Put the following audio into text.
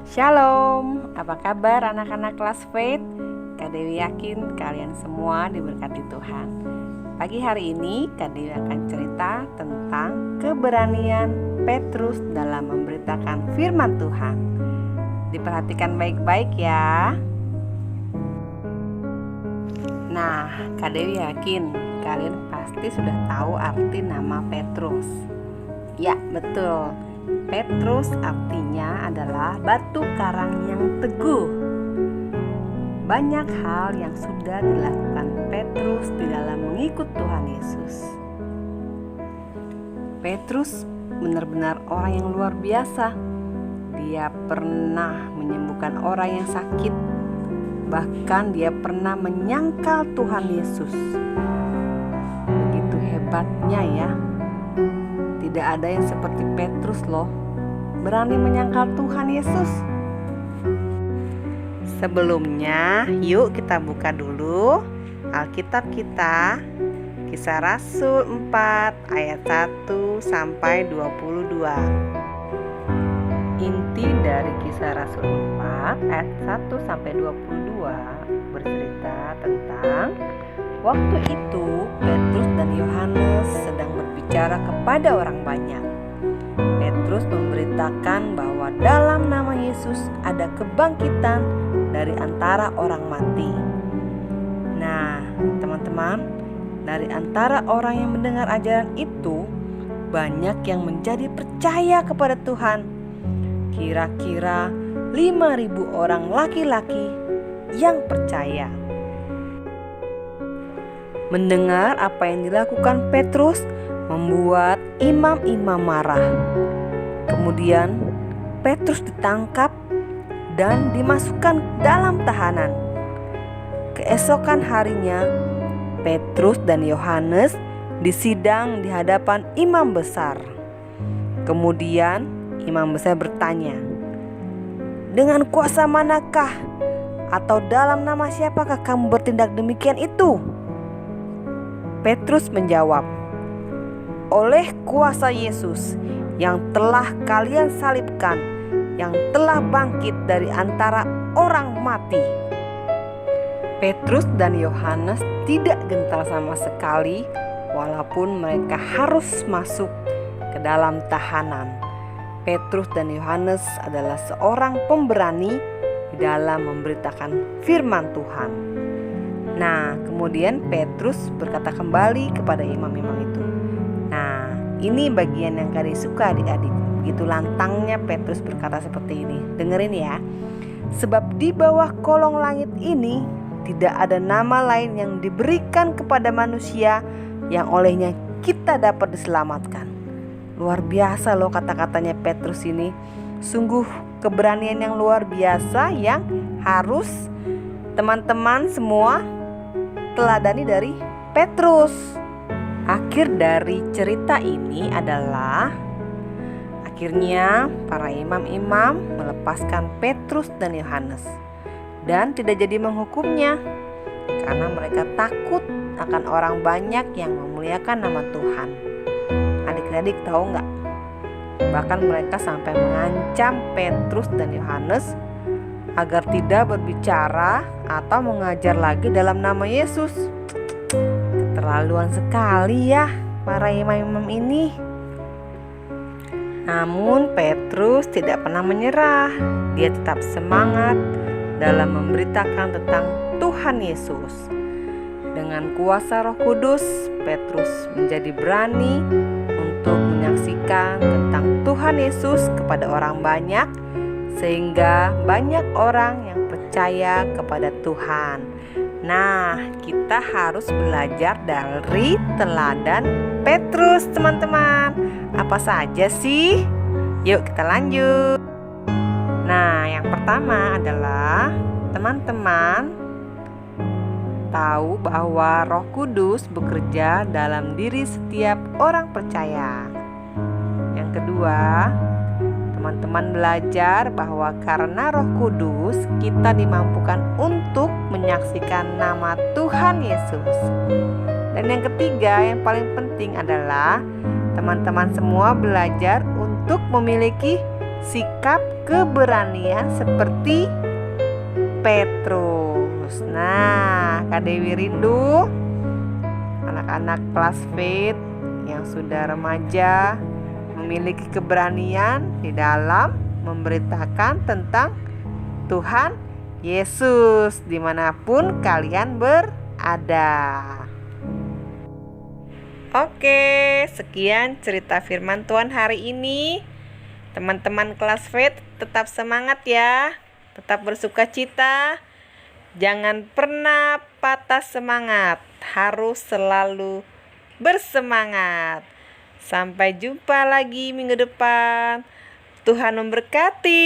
Shalom, apa kabar anak-anak kelas Faith? Kak Dewi yakin kalian semua diberkati Tuhan. Pagi hari ini Kak Dewi akan cerita tentang keberanian Petrus dalam memberitakan firman Tuhan. Diperhatikan baik-baik ya. Nah, Kak Dewi yakin kalian pasti sudah tahu arti nama Petrus. Ya, betul. Petrus artinya adalah batu karang yang teguh. Banyak hal yang sudah dilakukan Petrus di dalam mengikut Tuhan Yesus. Petrus benar-benar orang yang luar biasa. Dia pernah menyembuhkan orang yang sakit. Bahkan dia pernah menyangkal Tuhan Yesus. Begitu hebatnya ya. Tidak ada yang seperti Petrus loh, berani menyangkal Tuhan Yesus. Sebelumnya, yuk kita buka dulu Alkitab kita, Kisah Rasul 4 ayat 1 sampai 22. Inti dari Kisah Rasul 4 ayat 1 sampai 22 bercerita tentang waktu itu Petrus dan Yohanes sedang berbicara kepada orang banyak. Petrus memberitakan bahwa dalam nama Yesus ada kebangkitan dari antara orang mati. Nah, teman-teman, dari antara orang yang mendengar ajaran itu, banyak yang menjadi percaya kepada Tuhan. Kira-kira 5.000 orang laki-laki yang percaya. Mendengar apa yang dilakukan Petrus membuat imam-imam marah. Kemudian Petrus ditangkap dan dimasukkan dalam tahanan. Keesokan harinya Petrus dan Yohanes disidang di hadapan imam besar. Kemudian imam besar bertanya, "Dengan kuasa manakah atau dalam nama siapakah kamu bertindak demikian itu?" Petrus menjawab, "Oleh kuasa Yesus yang telah kalian salibkan, yang telah bangkit dari antara orang mati." Petrus dan Yohanes tidak gentar sama sekali walaupun mereka harus masuk ke dalam tahanan. Petrus dan Yohanes adalah seorang pemberani di dalam memberitakan firman Tuhan. Nah, kemudian Petrus berkata kembali kepada imam-imam itu. Nah, ini bagian yang kalian suka adik-adik. Begitu lantangnya Petrus berkata seperti ini. Dengerin ya. "Sebab di bawah kolong langit ini tidak ada nama lain yang diberikan kepada manusia yang olehnya kita dapat diselamatkan." Luar biasa loh kata-katanya Petrus ini. Sungguh keberanian yang luar biasa yang harus teman-teman semua teladani dari Petrus. Akhir dari cerita ini adalah akhirnya para imam-imam melepaskan Petrus dan Yohanes dan tidak jadi menghukumnya karena mereka takut akan orang banyak yang memuliakan nama Tuhan. Adik-adik tahu nggak? Bahkan mereka sampai mengancam Petrus dan Yohanes agar tidak berbicara atau mengajar lagi dalam nama Yesus. Keterlaluan sekali ya para imam-imam ini. Namun Petrus tidak pernah menyerah. Dia tetap semangat dalam memberitakan tentang Tuhan Yesus. Dengan kuasa Roh Kudus, Petrus menjadi berani untuk menyaksikan tentang Tuhan Yesus kepada orang banyak, sehingga banyak orang yang percaya kepada Tuhan. Nah, kita harus belajar dari teladan Petrus, teman-teman. Apa saja sih? Yuk kita lanjut. Nah, yang pertama adalah teman-teman tahu bahwa Roh Kudus bekerja dalam diri setiap orang percaya. Yang kedua, teman-teman belajar bahwa karena Roh Kudus kita dimampukan untuk menyaksikan nama Tuhan Yesus. Dan yang ketiga yang paling penting adalah teman-teman semua belajar untuk memiliki sikap keberanian seperti Petrus. Nah, Kak Dewi rindu anak-anak kelas faith yang sudah remaja memiliki keberanian di dalam memberitakan tentang Tuhan Yesus dimanapun kalian berada. Oke, sekian cerita firman Tuhan hari ini. Teman-teman kelas faith tetap semangat ya, tetap bersuka cita. Jangan pernah patah semangat, harus selalu bersemangat. Sampai jumpa lagi minggu depan. Tuhan memberkati.